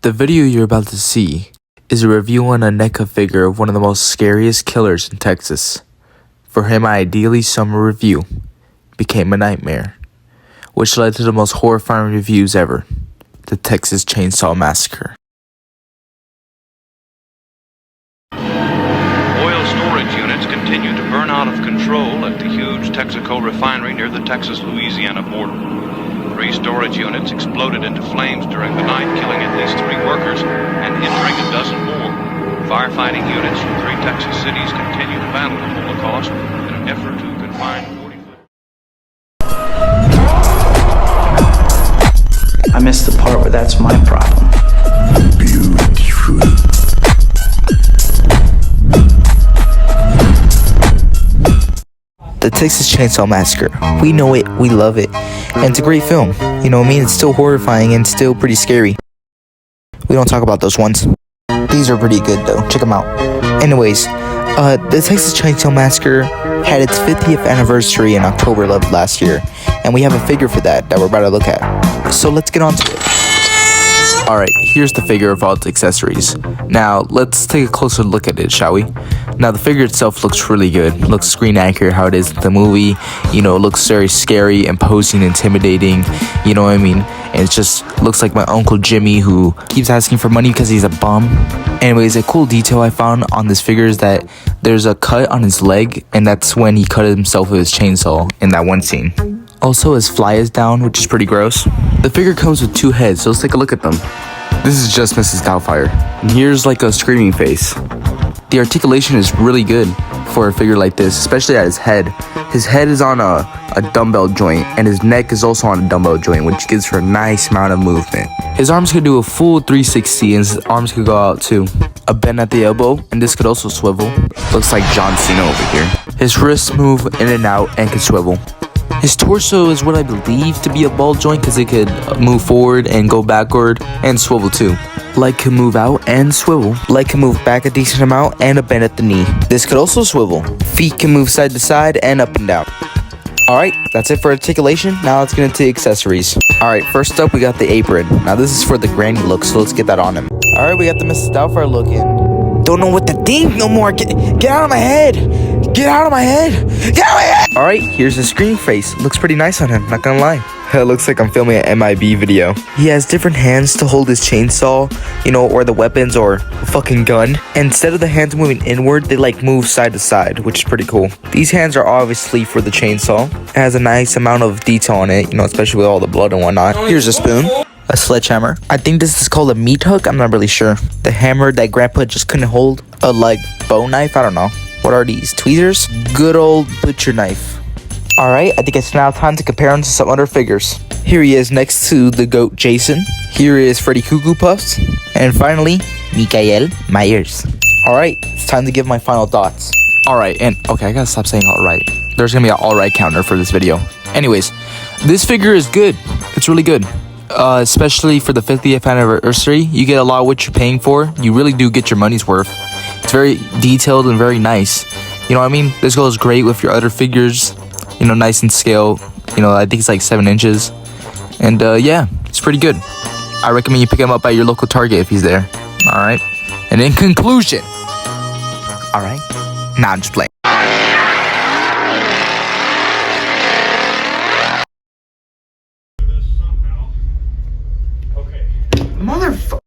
The video you're about to see is a review on a NECA figure of one of the most scariest killers in Texas. For him, my ideally summer review became a nightmare, which led to the most horrifying reviews ever, the Texas Chainsaw Massacre. Oil storage units continue to burn out of control at the huge Texaco refinery near the Texas-Louisiana border. 3 storage units exploded into flames during the night, killing at least 3 workers and injuring a dozen more. Firefighting units from 3 Texas cities continue to battle the Holocaust in an effort to confine 40-foot. I missed the part where that's my problem. Beautiful. The Texas Chainsaw Massacre. We know it, we love it, and it's a great film. You know what I mean? It's still horrifying and still pretty scary. We don't talk about those ones. These are pretty good though. Check them out. Anyways, the Texas Chainsaw Massacre had its 50th anniversary in October of last year, and we have a figure for that we're about to look at. So let's get on to it. Alright, here's the figure of all its accessories. Now, let's take a closer look at it, shall we? Now, the figure itself looks really good. It looks screen accurate how it is in the movie. You know, it looks very scary, imposing, intimidating. You know what I mean? And it just looks like my Uncle Jimmy who keeps asking for money because he's a bum. Anyways, a cool detail I found on this figure is that there's a cut on his leg, and that's when he cut himself with his chainsaw in that one scene. Also, his fly is down, which is pretty gross. The figure comes with 2 heads, so let's take a look at them. This is just Mrs. Doubtfire. And here's like a screaming face. The articulation is really good for a figure like this, especially at his head. His head is on a dumbbell joint, and his neck is also on a dumbbell joint, which gives her a nice amount of movement. His arms could do a full 360, and his arms could go out too. A bend at the elbow, and this could also swivel. Looks like John Cena over here. His wrists move in and out and can swivel. His torso is what I believe to be a ball joint because it could move forward and go backward and swivel too. Leg can move out and swivel. Leg can move back a decent amount and a bend at the knee. This could also swivel. Feet can move side to side and up and down. Alright, that's it for articulation. Now let's get into accessories. Alright, first up we got the apron. Now this is for the granny look, so let's get that on him. Alright, we got the Mrs. Doubtfire look in. Don't know what to think no more. Get out of my head. Get out of my head. Get out of my head. Alright, here's his scream face. Looks pretty nice on him, not gonna lie. It looks like I'm filming an MIB video. He has different hands to hold his chainsaw, you know, or the weapons or a fucking gun. And instead of the hands moving inward, they like move side to side, which is pretty cool. These hands are obviously for the chainsaw. It has a nice amount of detail on it, you know, especially with all the blood and whatnot. Here's a spoon. A sledgehammer. I think this is called a meat hook. I'm not really sure. The hammer that Grandpa just couldn't hold. A like bow knife. I don't know. What are these? Tweezers? Good old butcher knife. Alright, I think it's now time to compare him to some other figures. Here he is next to the goat Jason. Here is Freddy Cuckoo Puffs. And finally, Michael Myers. Alright, it's time to give my final thoughts. Alright, and okay, I gotta stop saying alright. There's gonna be an alright counter for this video. Anyways, this figure is good. It's really good. Especially for the 50th anniversary, you get a lot of what you're paying for. You really do get your money's worth. It's very detailed and very nice. You know what I mean? This goes great with your other figures. You know, nice and scale. You know, I think it's like 7 inches. And yeah, it's pretty good. I recommend you pick him up at your local Target if he's there. Alright? And in conclusion, alright? Nah, I'm just playing.